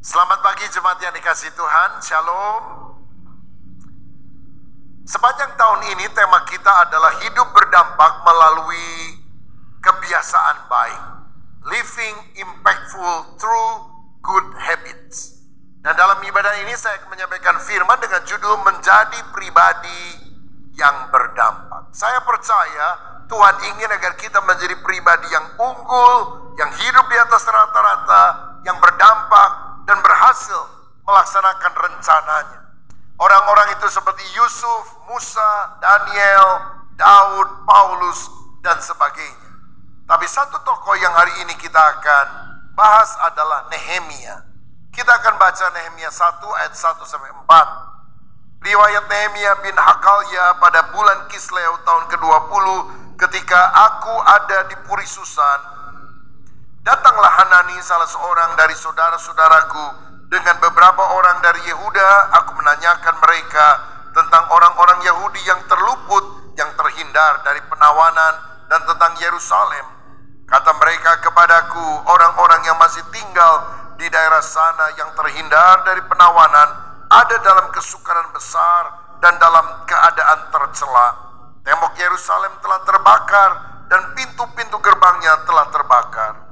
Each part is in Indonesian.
Selamat pagi jemaat yang dikasihi Tuhan, Shalom. Sepanjang tahun ini tema kita adalah hidup berdampak melalui kebiasaan baik. Living impactful through good habits. Dan dalam ibadah ini saya akan menyampaikan firman dengan judul menjadi pribadi yang berdampak. Saya percaya Tuhan ingin agar kita menjadi pribadi yang unggul, yang hidup di atas rata-rata, yang berdampak dan berhasil melaksanakan rencananya. Orang-orang itu seperti Yusuf, Musa, Daniel, Daud, Paulus, dan sebagainya. Tapi satu tokoh yang hari ini kita akan bahas adalah Nehemia. Kita akan baca Nehemia 1 ayat 1-4. Riwayat Nehemia bin Hakalya pada bulan Kisleu tahun ke-20, ketika aku ada di Puri Susan, datanglah Hanani, salah seorang dari saudara-saudaraku, dengan beberapa orang dari Yehuda. Aku menanyakan mereka tentang orang-orang Yahudi yang terluput, yang terhindar dari penawanan, dan tentang Yerusalem. Kata mereka kepadaku, orang-orang yang masih tinggal di daerah sana yang terhindar dari penawanan ada dalam kesukaran besar dan dalam keadaan tercela. Tembok Yerusalem telah terbakar dan pintu-pintu gerbangnya telah terbakar.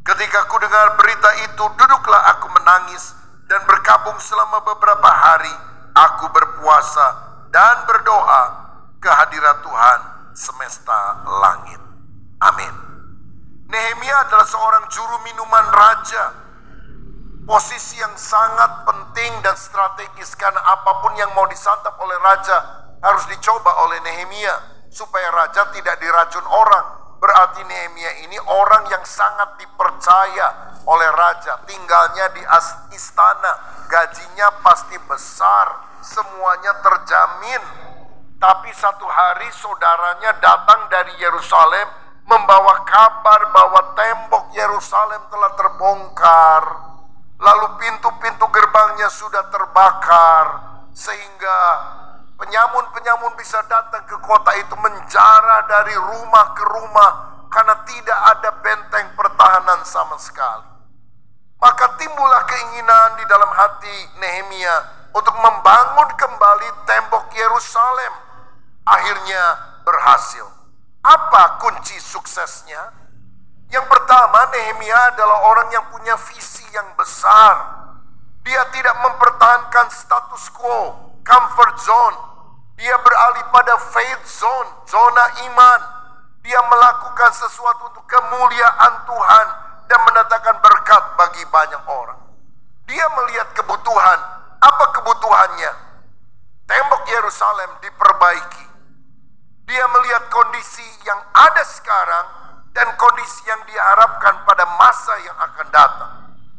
Ketika ku dengar berita itu, duduklah aku menangis dan berkabung selama beberapa hari. Aku berpuasa dan berdoa ke hadirat Tuhan semesta langit. Amin. Nehemia adalah seorang juru minuman raja. Posisi yang sangat penting dan strategis, karena apapun yang mau disantap oleh raja harus dicoba oleh Nehemia supaya raja tidak diracun orang. Berarti Nehemia ini orang yang sangat dipercaya oleh raja. Tinggalnya di istana, gajinya pasti besar, semuanya terjamin. Tapi satu hari saudaranya datang dari Yerusalem membawa kabar bahwa tembok Yerusalem telah terbongkar, lalu pintu-pintu gerbangnya sudah terbakar, sehingga penyamun-penyamun bisa datang ke kota itu menjara dari rumah ke rumah karena tidak ada benteng pertahanan sama sekali. Maka timbullah keinginan di dalam hati Nehemia untuk membangun kembali tembok Yerusalem. Akhirnya berhasil. Apa kunci suksesnya? Yang pertama, Nehemia adalah orang yang punya visi yang besar. Dia tidak mempertahankan status quo, comfort zone. Dia beralih pada faith zone, zona iman. Dia melakukan sesuatu untuk kemuliaan Tuhan dan mendatangkan berkat bagi banyak orang. Dia melihat kebutuhan. Apa kebutuhannya? Tembok Yerusalem diperbaiki. Dia melihat kondisi yang ada sekarang dan kondisi yang diharapkan pada masa yang akan datang.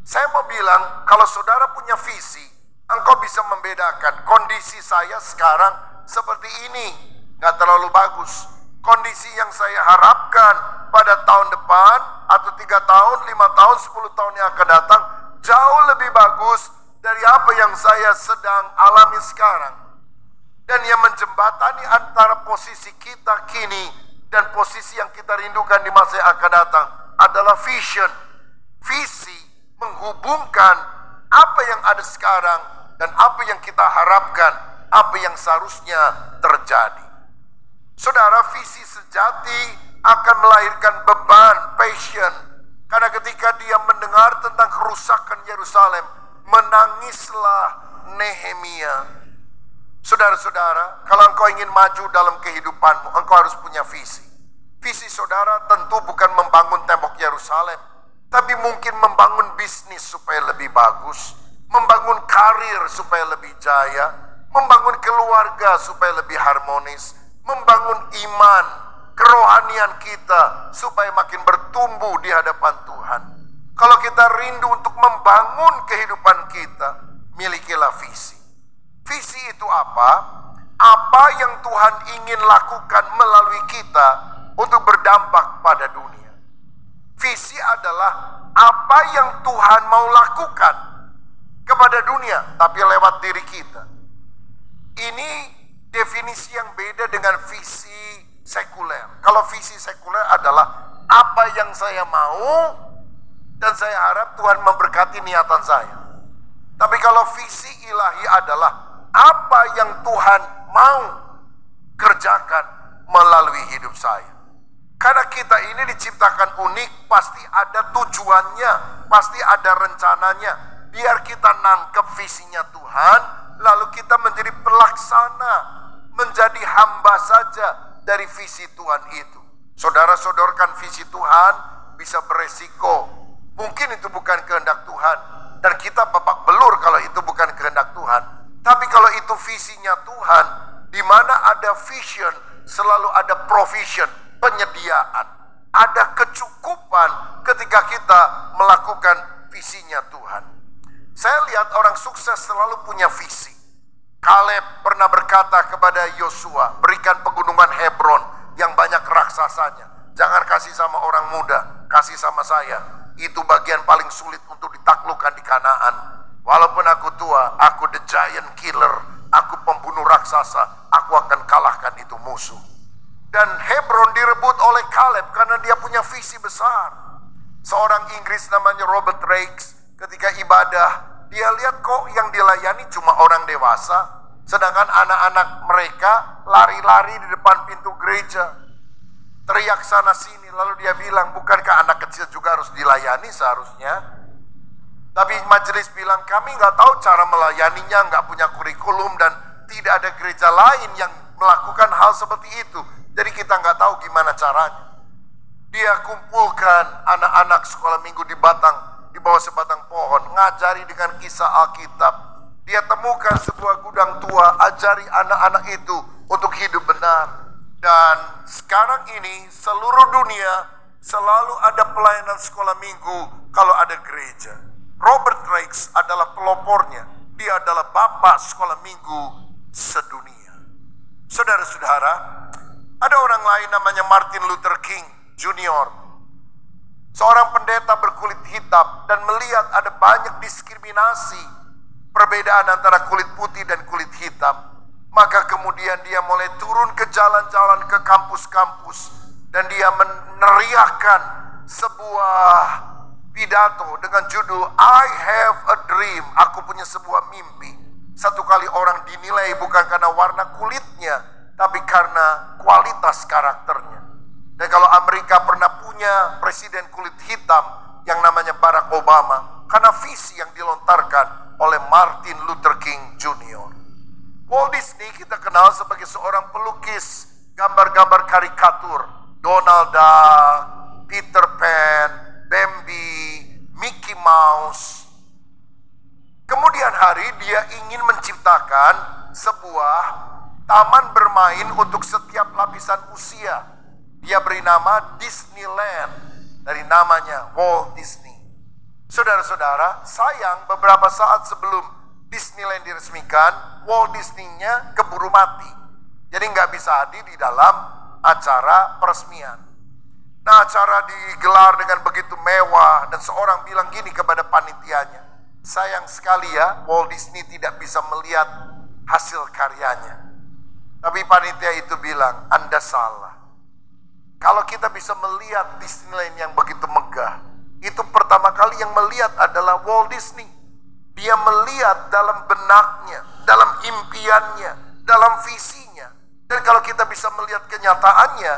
Saya mau bilang, kalau saudara punya visi, engkau bisa membedakan kondisi saya sekarang seperti ini, gak terlalu bagus. Kondisi yang saya harapkan pada tahun depan, atau 3 tahun, 5 tahun, 10 tahun yang akan datang, jauh lebih bagus dari apa yang saya sedang alami sekarang. Dan yang menjembatani antara posisi kita kini dan posisi yang kita rindukan di masa yang akan datang adalah vision. Visi menghubungkan apa yang ada sekarang dan apa yang kita harapkan, apa yang seharusnya terjadi. Saudara, visi sejati akan melahirkan beban, passion. Karena ketika dia mendengar tentang kerusakan Yerusalem, menangislah Nehemia. Saudara-saudara, kalau engkau ingin maju dalam kehidupanmu, engkau harus punya visi. Visi saudara tentu bukan membangun tembok Yerusalem, tapi mungkin membangun bisnis supaya lebih bagus, membangun karir supaya lebih jaya, membangun keluarga supaya lebih harmonis, membangun iman, kerohanian kita supaya makin bertumbuh di hadapan Tuhan. Kalau kita rindu untuk membangun kehidupan kita, milikilah visi. Visi itu apa? Apa yang Tuhan ingin lakukan melalui kita untuk berdampak pada dunia. Visi adalah apa yang Tuhan mau lakukan kepada dunia, tapi lewat diri kita. Ini definisi yang beda dengan visi sekuler. Kalau visi sekuler adalah apa yang saya mau dan saya harap Tuhan memberkati niatan saya. Tapi kalau visi ilahi adalah apa yang Tuhan mau kerjakan melalui hidup saya. Karena kita ini diciptakan unik, pasti ada tujuannya, pasti ada rencananya. Biar kita nangkep visinya Tuhan, lalu kita menjadi pelaksana, menjadi hamba saja dari visi Tuhan itu. Saudara sodorkan visi Tuhan bisa beresiko. Mungkin itu bukan kehendak Tuhan, dan kita babak belur kalau itu bukan kehendak Tuhan. Tapi kalau itu visinya Tuhan, di mana ada vision, selalu ada provision, penyediaan. Ada kecukupan ketika kita melakukan visinya Tuhan. Saya lihat orang sukses selalu punya visi. Kaleb pernah berkata kepada Yosua, berikan pegunungan Hebron yang banyak raksasanya. Jangan kasih sama orang muda, kasih sama saya. Itu bagian paling sulit untuk ditaklukkan di Kanaan. Walaupun aku tua, aku the giant killer, aku pembunuh raksasa, aku akan kalahkan itu musuh. Dan Hebron direbut oleh Kaleb karena dia punya visi besar. Seorang Inggris namanya Robert Rakes, ketika ibadah, dia lihat kok yang dilayani cuma orang dewasa, sedangkan anak-anak mereka lari-lari di depan pintu gereja, teriak sana sini. Lalu dia bilang, bukankah anak kecil juga harus dilayani seharusnya? Tapi majelis bilang, kami nggak tahu cara melayaninya, nggak punya kurikulum, dan tidak ada gereja lain yang melakukan hal seperti itu. Jadi kita nggak tahu gimana caranya. Dia kumpulkan anak-anak sekolah minggu di bawah sebatang pohon, ngajari dengan kisah Alkitab. Dia temukan sebuah gudang tua, ajari anak-anak itu untuk hidup benar. Dan sekarang ini seluruh dunia selalu ada pelayanan sekolah minggu kalau ada gereja. Robert Rakes adalah pelopornya. Dia adalah bapak sekolah minggu sedunia. Saudara-saudara, ada orang lain namanya Martin Luther King Jr. Seorang pendeta berkulit hitam dan melihat ada banyak diskriminasi, perbedaan antara kulit putih dan kulit hitam. Maka kemudian dia mulai turun ke jalan-jalan, ke kampus-kampus, dan dia meneriakkan sebuah pidato dengan judul I have a dream. Aku punya sebuah mimpi. Satu kali orang dinilai bukan karena warna kulitnya, tapi karena kualitas karakternya. Dan kalau Amerika pernah punya presiden kulit hitam yang namanya Barack Obama, karena visi yang dilontarkan oleh Martin Luther King Jr. Walt Disney kita kenal sebagai seorang pelukis gambar-gambar karikatur. Donald Duck, Peter Pan, Bambi, Mickey Mouse. Kemudian hari dia ingin menciptakan sebuah taman bermain untuk setiap lapisan usia. Dia beri nama Disneyland dari namanya Walt Disney. Saudara-saudara, sayang beberapa saat sebelum Disneyland diresmikan, Walt Disney-nya keburu mati. Jadi nggak bisa hadir di dalam acara peresmian. Nah, acara digelar dengan begitu mewah dan seorang bilang gini kepada panitianya, sayang sekali ya Walt Disney tidak bisa melihat hasil karyanya. Tapi panitia itu bilang, Anda salah. Kalau kita bisa melihat Disneyland yang begitu megah, itu pertama kali yang melihat adalah Walt Disney. Dia melihat dalam benaknya, dalam impiannya, dalam visinya. Dan kalau kita bisa melihat kenyataannya,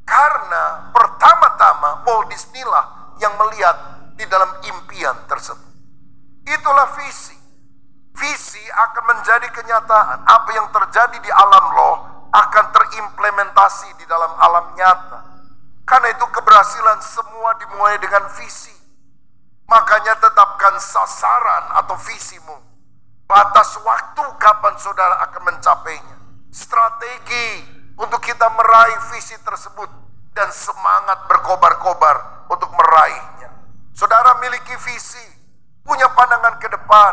karena pertama-tama Walt Disney lah yang melihat di dalam impian tersebut. Itulah visi. Visi akan menjadi kenyataan. Apa yang terjadi di alam roh akan terimplementasi di dalam alam nyata. Karena itu keberhasilan semua dimulai dengan visi. Makanya tetapkan sasaran atau visimu. Batas waktu kapan saudara akan mencapainya. Strategi untuk kita meraih visi tersebut. Dan semangat berkobar-kobar untuk meraihnya. Saudara miliki visi, punya pandangan ke depan.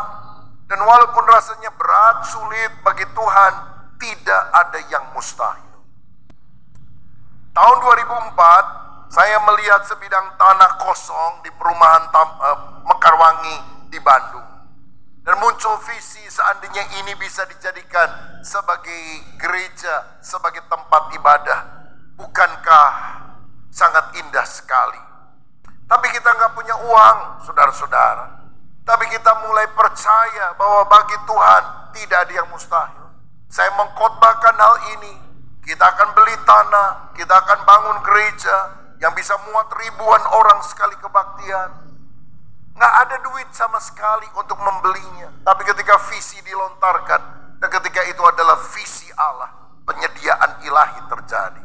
Dan walaupun rasanya berat, sulit bagi Tuhan, tidak ada yang mustahil. Tahun 2004, saya melihat sebidang tanah kosong di perumahan Mekarwangi di Bandung. Dan muncul visi seandainya ini bisa dijadikan sebagai gereja, sebagai tempat ibadah. Bukankah sangat indah sekali? Tapi kita nggak punya uang, saudara-saudara. Tapi kita mulai percaya percaya bahwa bagi Tuhan tidak ada yang mustahil. Saya mengkhotbahkan hal ini. Kita akan beli tanah, kita akan bangun gereja yang bisa muat ribuan orang sekali kebaktian. Nggak ada duit sama sekali untuk membelinya. Tapi ketika visi dilontarkan, dan ketika itu adalah visi Allah, penyediaan ilahi terjadi.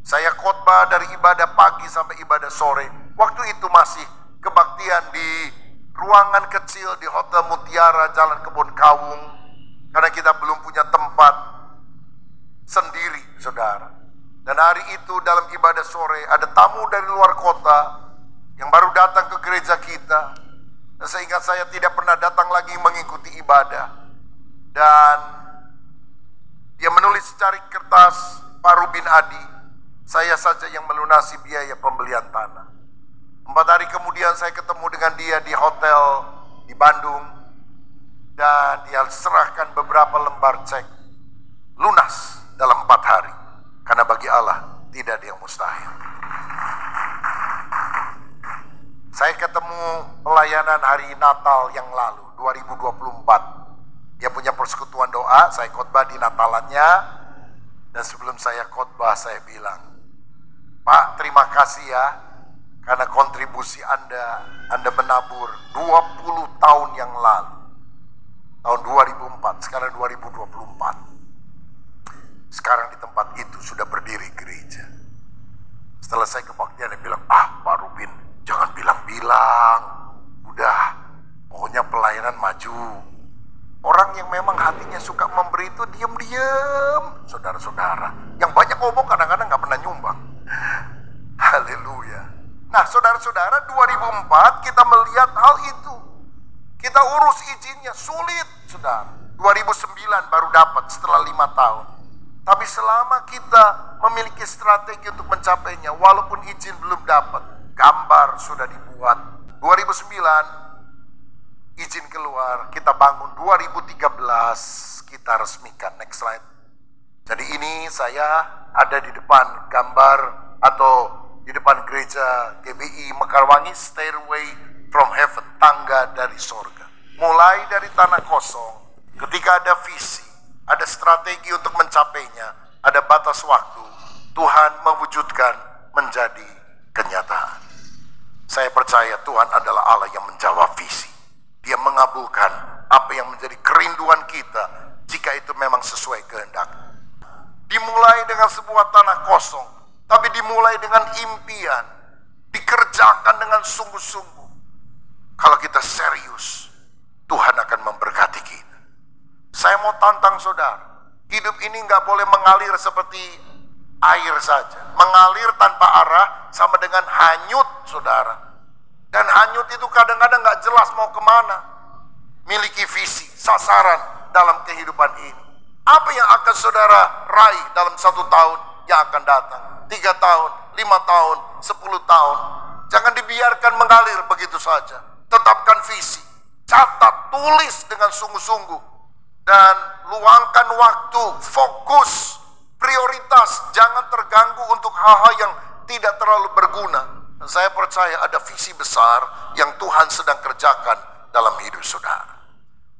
Saya khotbah dari ibadah pagi sampai ibadah sore. Waktu itu masih kebaktian di ruangan kecil di Hotel Mutiara, Jalan Kebon Kawung. Karena kita belum punya tempat sendiri, saudara. Dan hari itu dalam ibadah sore ada tamu dari luar kota yang baru datang ke gereja kita. Sehingga saya tidak pernah datang lagi mengikuti ibadah. Dan dia menulis secari kertas, Pak Rubin Adi, saya saja yang melunasi biaya pembelian tanah. 4 hari kemudian saya ketemu dengan dia di hotel di Bandung. Dan dia serahkan beberapa lembar cek lunas dalam 4 hari. Karena bagi Allah tidak ada yang mustahil. Saya ketemu pelayanan hari Natal yang lalu, 2024. Dia punya persekutuan doa, saya khotbah di Natalannya. Dan sebelum saya khotbah, saya bilang, Pak, terima kasih ya, karena kontribusi Anda menabur 20 tahun yang lalu. Tahun 2004, sekarang 2024. Sekarang di tempat itu sudah berdiri gereja. Setelah saya kebaktian, dia bilang, Pak Rubin, jangan bilang-bilang. Udah, pokoknya pelayanan maju. Orang yang memang hatinya suka memberi itu diam-diam, saudara-saudara. Yang banyak ngomong kadang-kadang gak pernah nyumbang. Haleluya. Nah, saudara-saudara, 2004 kita melihat hal itu. Kita urus izinnya, sulit, saudara. 2009 baru dapat setelah 5 tahun. Tapi selama kita memiliki strategi untuk mencapainya, walaupun izin belum dapat, gambar sudah dibuat. 2009 izin keluar, kita bangun. 2013 kita resmikan. Next slide. Jadi ini saya ada di depan gambar atau di depan gereja GBI Mekarwangi, Stairway from Heaven, tangga dari sorga. Mulai dari tanah kosong, ketika ada visi, ada strategi untuk mencapainya, ada batas waktu, Tuhan mewujudkan menjadi kenyataan. Saya percaya Tuhan adalah Allah yang menjawab visi. Dia mengabulkan apa yang menjadi kerinduan kita jika itu memang sesuai kehendak. Dimulai dengan sebuah tanah kosong, tapi dimulai dengan impian, dikerjakan dengan sungguh-sungguh. Kalau kita serius, Tuhan akan memberkati kita. Saya mau tantang saudara, hidup ini gak boleh mengalir seperti air saja. Mengalir tanpa arah sama dengan hanyut, saudara. Dan hanyut itu kadang-kadang gak jelas mau kemana. Miliki visi, sasaran dalam kehidupan ini. Apa yang akan saudara raih dalam 1 tahun yang akan datang? 3 tahun, 5 tahun, 10 tahun. Jangan dibiarkan mengalir begitu saja. Tetapkan visi, catat, tulis dengan sungguh-sungguh. Dan luangkan waktu, fokus, prioritas, jangan terganggu untuk hal-hal yang tidak terlalu berguna. Dan saya percaya ada visi besar yang Tuhan sedang kerjakan dalam hidup saudara.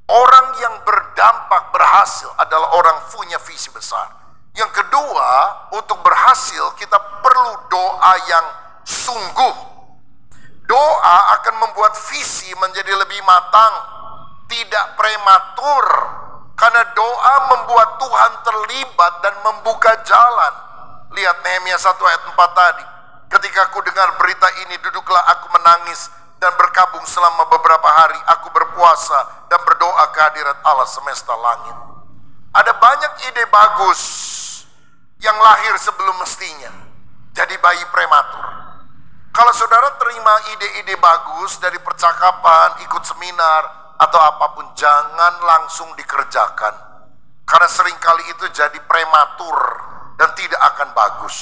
Orang yang berdampak berhasil adalah orang punya visi besar. Yang kedua, untuk berhasil kita perlu doa yang sungguh. Doa akan membuat visi menjadi lebih matang, tidak prematur. Karena doa membuat Tuhan terlibat dan membuka jalan. Lihat Nehemia 1 ayat 4 tadi. Ketika aku dengar berita ini, duduklah aku menangis dan berkabung selama beberapa hari. Aku berpuasa dan berdoa kehadirat Allah semesta langit. Ada banyak ide bagus yang lahir sebelum mestinya. Jadi bayi prematur. Kalau saudara terima ide-ide bagus dari percakapan, ikut seminar, atau apapun, jangan langsung dikerjakan. Karena seringkali itu jadi prematur dan tidak akan bagus.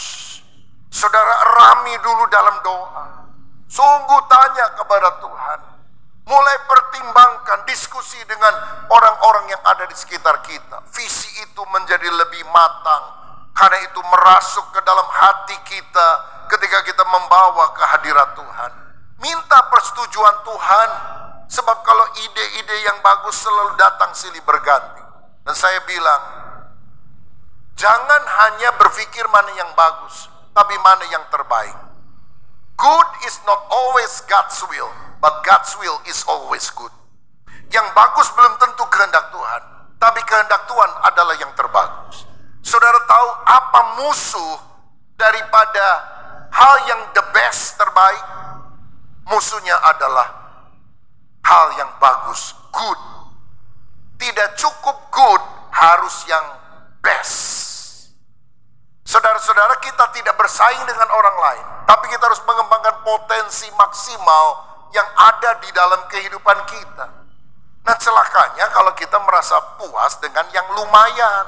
Saudara rami dulu dalam doa. Sungguh tanya kepada Tuhan. Mulai pertimbangkan, diskusi dengan orang-orang yang ada di sekitar kita. Visi itu menjadi lebih matang. Karena itu merasuk ke dalam hati kita ketika kita membawa kehadirat Tuhan. Minta persetujuan Tuhan. Sebab kalau ide-ide yang bagus selalu datang silih berganti. Dan saya bilang, jangan hanya berpikir mana yang bagus, tapi mana yang terbaik. Good is not always God's will, but God's will is always good. Yang bagus belum tentu kehendak Tuhan, tapi kehendak Tuhan adalah yang terbagus. Saudara tahu apa musuh daripada hal yang the best, terbaik? Musuhnya adalah hal yang bagus, good. Tidak cukup good, harus yang best. Saudara-saudara, kita tidak bersaing dengan orang lain, tapi kita harus mengembangkan potensi maksimal yang ada di dalam kehidupan kita. Nah, celakanya kalau kita merasa puas dengan yang lumayan.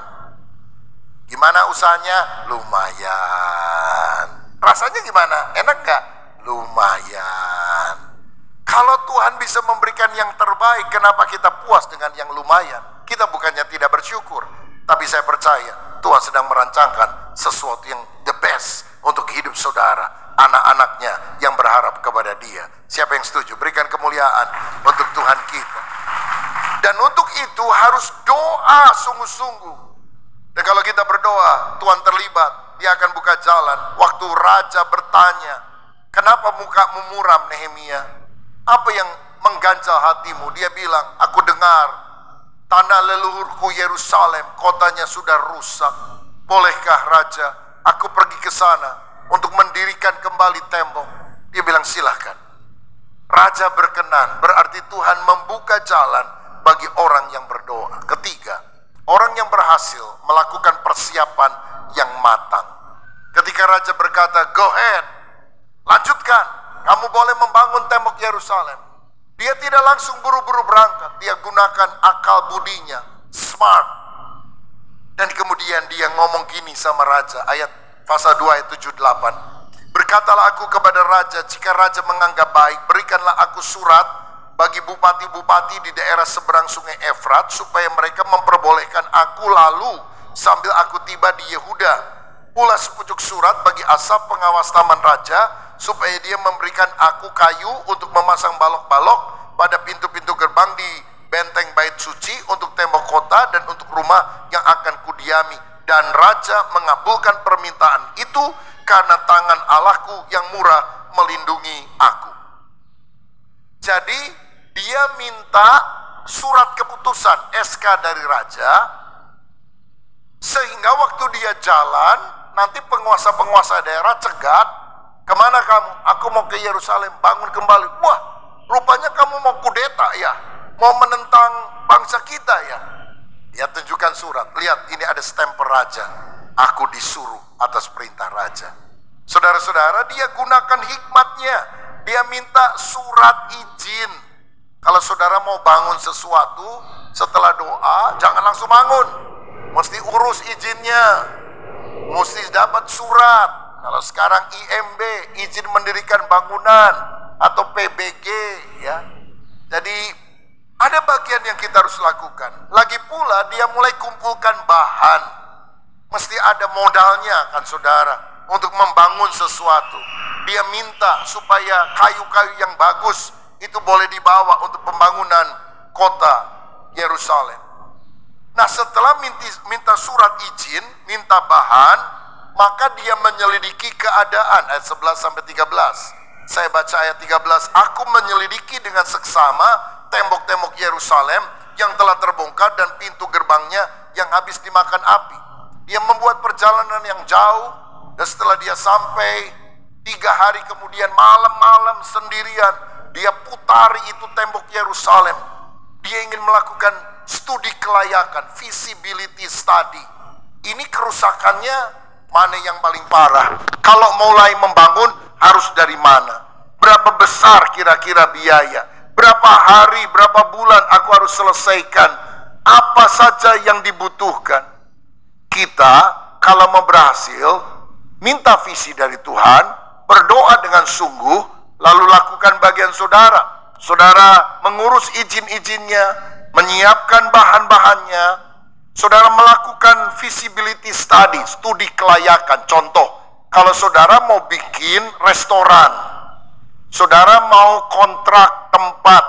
Gimana usahanya? Lumayan. Rasanya gimana? Enak gak? Lumayan. Kalau Tuhan bisa memberikan yang terbaik, kenapa kita puas dengan yang lumayan? Kita bukannya tidak bersyukur, tapi saya percaya Tuhan sedang merancangkan sesuatu yang the best untuk hidup saudara, anak-anaknya yang berharap kepada Dia. Siapa yang setuju? Berikan kemuliaan untuk Tuhan kita. Dan untuk itu harus doa sungguh-sungguh. Dan kalau kita berdoa, Tuhan terlibat, Dia akan buka jalan. Waktu raja bertanya, kenapa mukamu muram, Nehemia? Apa yang mengganjal hatimu? Dia bilang, aku dengar tanah leluhurku Yerusalem, kotanya sudah rusak. Bolehkah raja, aku pergi ke sana untuk mendirikan kembali tembok? Dia bilang, silahkan. Raja berkenan, berarti Tuhan membuka jalan bagi orang yang berdoa. Ketiga, orang yang berhasil melakukan persiapan yang matang. Ketika raja berkata, go ahead, lanjutkan, kamu boleh membangun tembok Yerusalem. Dia tidak langsung buru-buru berangkat, dia gunakan akal budinya, smart. Dan kemudian dia ngomong gini sama raja, ayat pasal 2 ayat 78. Berkatalah aku kepada raja, jika raja menganggap baik, berikanlah aku surat bagi bupati-bupati di daerah seberang sungai Efrat, supaya mereka memperbolehkan aku lalu sambil aku tiba di Yehuda. Pula sepucuk surat bagi Asaf pengawas taman raja, supaya dia memberikan aku kayu untuk memasang balok-balok pada pintu-pintu gerbang di benteng bait suci, untuk tembok kota dan untuk rumah yang akan kudiami. Dan raja mengabulkan permintaan itu karena tangan Allahku yang murah melindungi aku. Jadi dia minta surat keputusan SK dari raja, sehingga waktu dia jalan, nanti penguasa-penguasa daerah cegat, kemana kamu? Aku mau ke Yerusalem, bangun kembali. Wah, rupanya kamu mau kudeta ya, mau menentang bangsa kita ya. Dia tunjukkan surat, lihat ini ada stempel raja, aku disuruh atas perintah raja. Saudara-saudara, dia gunakan hikmatnya, dia minta surat izin. Kalau saudara mau bangun sesuatu, setelah doa, jangan langsung bangun, mesti urus izinnya, mesti dapat surat. Kalau sekarang IMB, izin mendirikan bangunan, atau PBG ya. Jadi ada bagian yang kita harus lakukan. Lagi pula dia mulai kumpulkan bahan. Mesti ada modalnya kan saudara, untuk membangun sesuatu. Dia minta supaya kayu-kayu yang bagus itu boleh dibawa untuk pembangunan kota Yerusalem. Nah, setelah minta surat izin, minta bahan, maka dia menyelidiki keadaan. Ayat 11 sampai 13. Saya baca ayat 13. Aku menyelidiki dengan seksama tembok-tembok Yerusalem yang telah terbongkar dan pintu gerbangnya yang habis dimakan api. Dia membuat perjalanan yang jauh, dan setelah dia sampai 3 hari kemudian, malam-malam sendirian, dia putari itu tembok Yerusalem. Dia ingin melakukan studi kelayakan, feasibility study. Ini kerusakannya mana yang paling parah? Kalau mulai membangun harus dari mana? Berapa besar kira-kira biaya? Berapa hari, berapa bulan aku harus selesaikan? Apa saja yang dibutuhkan? Kita kalau mau berhasil, minta visi dari Tuhan, berdoa dengan sungguh, lalu lakukan bagian saudara. Saudara mengurus izin-izinnya, menyiapkan bahan-bahannya. Saudara melakukan feasibility study, studi kelayakan. Contoh, kalau saudara mau bikin restoran, saudara mau kontrak tempat,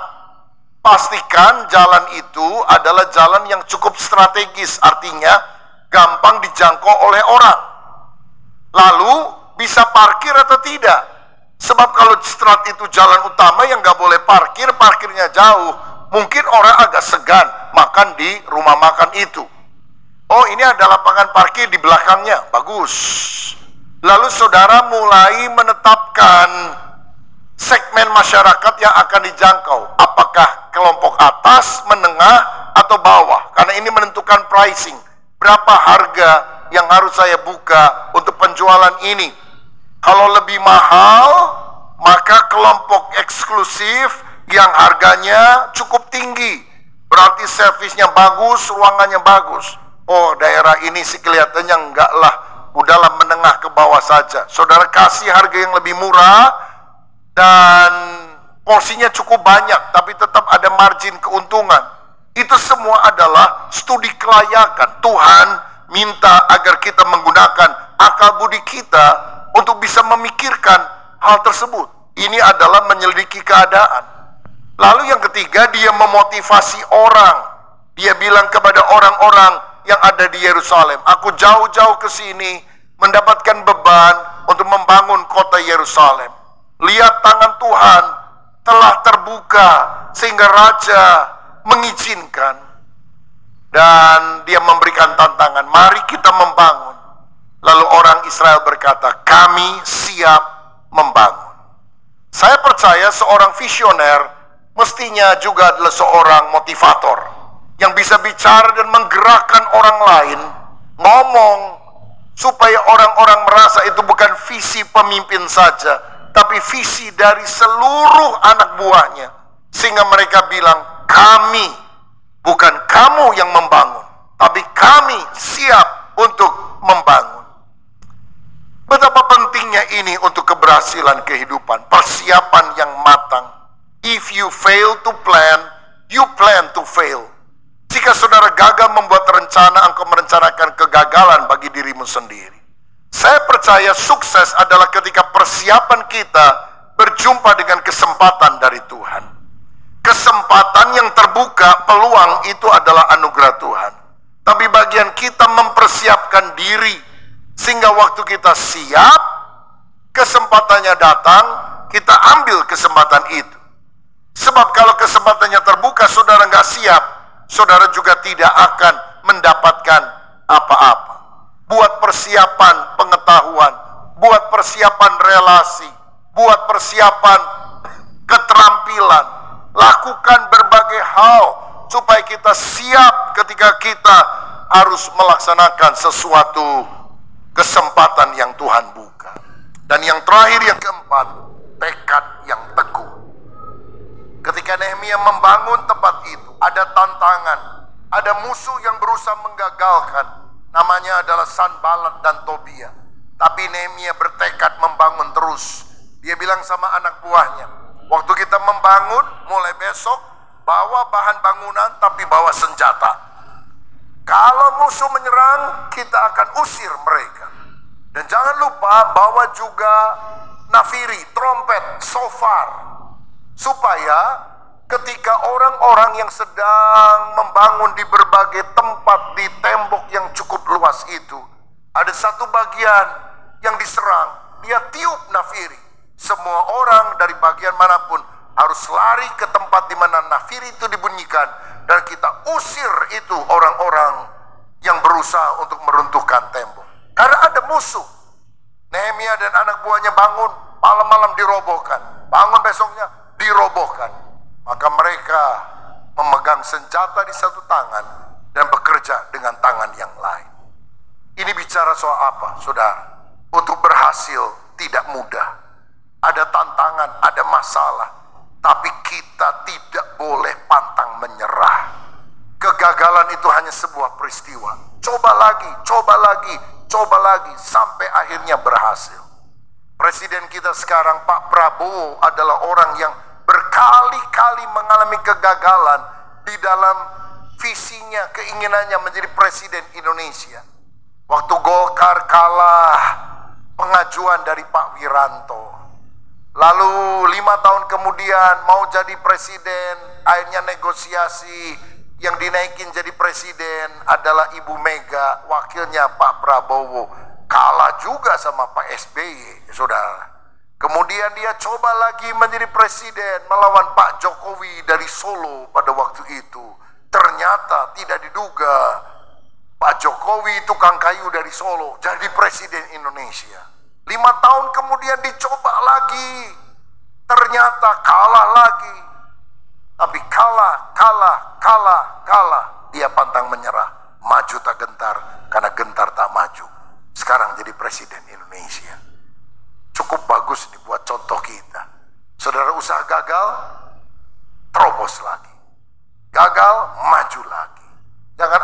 pastikan jalan itu adalah jalan yang cukup strategis, artinya gampang dijangkau oleh orang. Lalu bisa parkir atau tidak? Sebab kalau strat itu jalan utama yang nggak boleh parkir, parkirnya jauh, mungkin orang agak segan makan di rumah makan itu. Oh, ini ada lapangan parkir di belakangnya, bagus. Lalu saudara mulai menetapkan segmen masyarakat yang akan dijangkau. Apakah kelompok atas, menengah, atau bawah? Karena ini menentukan pricing. Berapa harga yang harus saya buka untuk penjualan ini? Kalau lebih mahal, maka kelompok eksklusif yang harganya cukup tinggi. Berarti servisnya bagus, ruangannya bagus. Oh, daerah ini sih kelihatannya enggak lah, udahlah menengah ke bawah saja. Saudara kasih harga yang lebih murah dan porsinya cukup banyak, tapi tetap ada margin keuntungan. Itu semua adalah studi kelayakan. Tuhan minta agar kita menggunakan akal budi kita untuk bisa memikirkan hal tersebut. Ini adalah menyelidiki keadaan. Lalu yang ketiga, dia memotivasi orang. Dia bilang kepada orang-orang yang ada di Yerusalem, aku jauh-jauh ke sini mendapatkan beban untuk membangun kota Yerusalem. Lihat, tangan Tuhan telah terbuka sehingga Raja mengizinkan. Dan dia memberikan tantangan, mari kita membangun. Lalu orang Israel berkata, kami siap membangun. Saya percaya seorang visioner mestinya juga adalah seorang motivator yang bisa bicara dan menggerakkan orang lain, ngomong supaya orang-orang merasa itu bukan visi pemimpin saja, tapi visi dari seluruh anak buahnya. Sehingga mereka bilang, kami, bukan kamu yang membangun, tapi kami siap untuk membangun. Betapa pentingnya ini untuk keberhasilan kehidupan, persiapan yang matang. If you fail to plan, you plan to fail. Jika saudara gagal membuat rencana, engkau merencanakan kegagalan bagi dirimu sendiri. Saya percaya sukses adalah ketika persiapan kita berjumpa dengan kesempatan dari Tuhan. Kesempatan yang terbuka, peluang itu adalah anugerah Tuhan. Tapi bagian kita mempersiapkan diri, sehingga waktu kita siap, kesempatannya datang, kita ambil kesempatan itu. Sebab kalau kesempatannya terbuka, saudara nggak siap, saudara juga tidak akan mendapatkan apa-apa. Buat persiapan pengetahuan, buat persiapan relasi, buat persiapan keterampilan, lakukan berbagai hal supaya kita siap ketika kita harus melaksanakan sesuatu kesempatan yang Tuhan buka. Dan yang terakhir, yang keempat, tekad yang teguh. Ketika Nehemia membangun tempat itu, ada tantangan, ada musuh yang berusaha menggagalkan. Namanya adalah Sanbalat dan Tobia. Tapi Nehemia bertekad membangun terus. Dia bilang sama anak buahnya, waktu kita membangun, mulai besok bawa bahan bangunan tapi bawa senjata. Kalau musuh menyerang, kita akan usir mereka. Dan jangan lupa bawa juga nafiri, trompet, shofar, supaya ketika orang-orang yang sedang membangun di berbagai tempat di tembok yang cukup luas itu, ada satu bagian yang diserang, dia tiup nafiri. Semua orang dari bagian manapun harus lari ke tempat di mana nafiri itu dibunyikan, dan kita usir itu orang-orang yang berusaha untuk meruntuhkan tembok. Karena ada musuh. Nehemia dan anak buahnya bangun, malam-malam dirobohkan, bangun besoknya dirobohkan. Maka mereka memegang senjata di satu tangan dan bekerja dengan tangan yang lain. Ini bicara soal apa, saudara? Untuk berhasil tidak mudah. Ada tantangan, ada masalah, tapi kita tidak boleh pantang menyerah. Kegagalan itu hanya sebuah peristiwa. Coba lagi, coba lagi, coba lagi, sampai akhirnya berhasil. Presiden kita sekarang, Pak Prabowo, adalah orang yang berkali-kali mengalami kegagalan di dalam visinya, keinginannya menjadi presiden Indonesia. Waktu Golkar kalah pengajuan dari Pak Wiranto, lalu 5 tahun kemudian mau jadi presiden, akhirnya negosiasi, yang dinaikin jadi presiden adalah Ibu Mega, wakilnya Pak Prabowo. Kalah juga sama Pak SBY, saudara. Kemudian dia coba lagi menjadi presiden melawan Pak Jokowi dari Solo pada waktu itu. Ternyata tidak diduga Pak Jokowi tukang kayu dari Solo jadi presiden Indonesia. 5 tahun kemudian dicoba lagi, ternyata kalah lagi. Tapi kalah. Dia pantang menyerah, maju tak gentar, karena gentar tak maju. Sekarang jadi presiden Indonesia. Cukup bagus nih buat contoh kita. Saudara usaha gagal, terobos lagi. Gagal, maju lagi. Jangan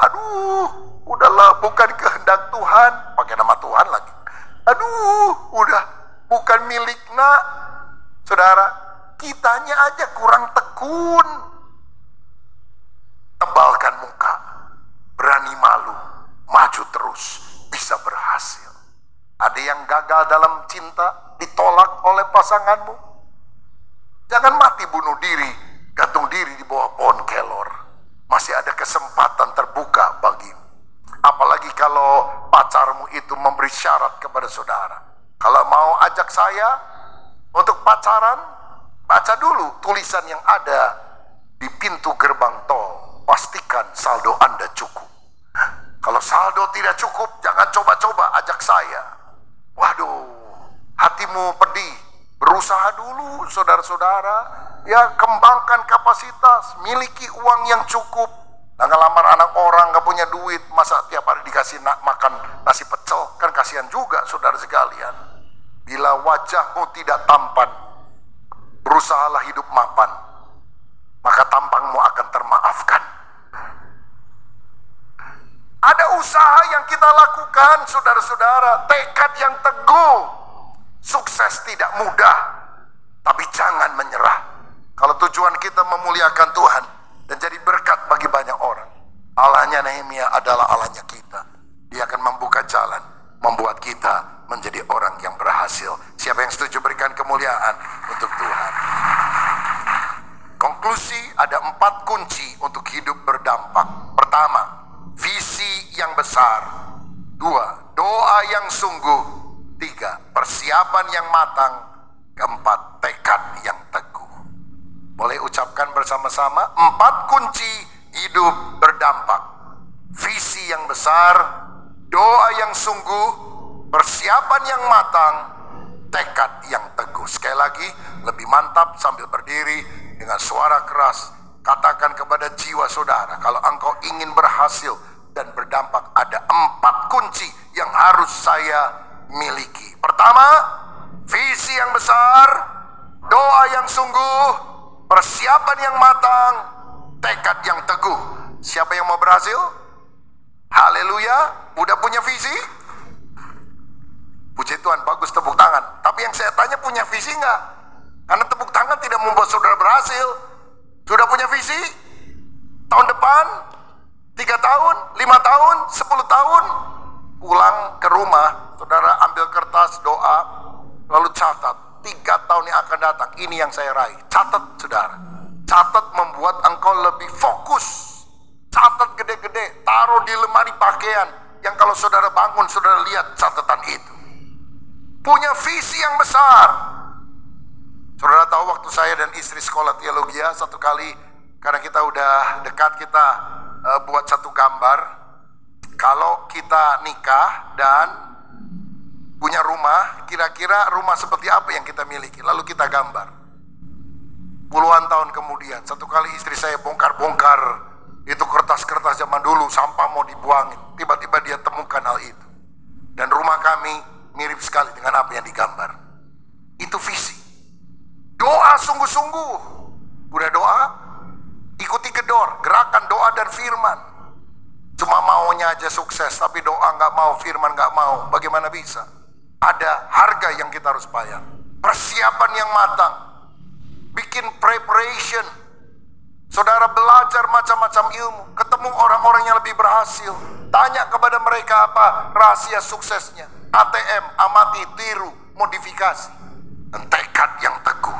udahlah bukan kehendak Tuhan, pakai nama Tuhan lagi. Udah bukan milikna. Saudara, kitanya aja kurang tekun. Tebalkan muka, berani malu, maju terus, bisa berhasil. Ada yang gagal dalam cinta, ditolak oleh pasanganmu. Jangan mati bunuh diri, gantung diri di bawah pohon kelor. Masih ada kesempatan terbuka bagimu. Apalagi kalau pacarmu itu memberi syarat kepada saudara. Kalau mau ajak saya untuk pacaran, baca dulu tulisan yang ada di pintu gerbang tol. Pastikan saldo Anda cukup. Kalau saldo tidak cukup, jangan coba-coba ajak saya. Waduh, hatimu pedih. Berusaha dulu, saudara-saudara. Ya, kembangkan kapasitas, miliki uang yang cukup. Nah, ngelamar anak orang gak punya duit, masa tiap hari dikasih makan nasi pecel? Kan kasihan juga, saudara sekalian. Bila wajahmu tidak tampan, berusahalah hidup mapan, maka tampangmu akan termaafkan. Ada usaha yang kita lakukan, saudara-saudara, tekad yang teguh. Sukses tidak mudah, tapi jangan menyerah. Kalau tujuan kita memuliakan Tuhan dan jadi berkat bagi banyak orang, Allahnya Nehemia adalah Allahnya kita. Dia akan membuka jalan, membuat kita menjadi orang yang berhasil. Siapa yang setuju berikan kemuliaan untuk Tuhan? Konklusi, ada 4 kunci untuk hidup berdampak. Pertama, visi yang besar. 2, doa yang sungguh. 3, persiapan yang matang. 4, tekad yang teguh. Boleh ucapkan bersama-sama 4 kunci hidup berdampak. Visi yang besar, doa yang sungguh, persiapan yang matang, tekad yang teguh. Sekali lagi, lebih mantap sambil berdiri dengan suara keras. Katakan kepada jiwa saudara, kalau engkau ingin berhasil dan berdampak, ada 4 kunci yang harus saya miliki. Pertama, visi yang besar, doa yang sungguh, persiapan yang matang, tekad yang teguh. Siapa yang mau berhasil? Haleluya. Udah punya visi? Puji Tuhan, bagus, tepuk tangan. Tapi yang saya tanya, punya visi enggak? Karena tepuk tangan tidak membuat saudara berhasil. Sudah punya visi? Tahun depan? 3 tahun? 5 tahun? 10 tahun? Pulang ke rumah, saudara ambil kertas doa, lalu catat 3 tahun yang akan datang, ini yang saya raih. Catat, saudara. Catat membuat engkau lebih fokus. Catat gede-gede, taruh di lemari pakaian, yang kalau saudara bangun, saudara lihat catatan itu. Punya visi yang besar. Saudara tahu waktu saya dan istri sekolah teologi, satu kali, karena kita udah dekat, kita buat satu gambar. Kalau kita nikah dan punya rumah, kira-kira rumah seperti apa yang kita miliki, lalu kita gambar. Puluhan tahun kemudian, satu kali istri saya bongkar-bongkar itu kertas-kertas zaman dulu, sampah mau dibuangin. Tiba-tiba dia temukan hal itu. Dan rumah kami mirip sekali dengan apa yang digambar. Itu visi. Doa sungguh-sungguh. Udah doa, ikuti gedor, gerakan doa dan firman. Cuma maunya aja sukses, tapi doa nggak mau, firman nggak mau, bagaimana bisa? Ada harga yang kita harus bayar. Persiapan yang matang, bikin preparation. Saudara belajar macam-macam ilmu, ketemu orang-orang yang lebih berhasil, tanya kepada mereka apa rahasia suksesnya. ATM, amati, tiru, modifikasi, dan tekad yang teguh.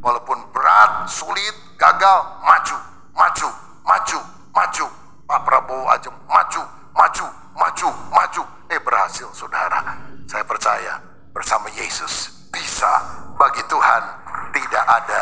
Walaupun berat, sulit, gagal, maju, maju, maju, maju. Pak Prabowo aja maju, maju, maju, maju. Berhasil saudara. Saya percaya bersama Yesus bisa. Bagi Tuhan tidak ada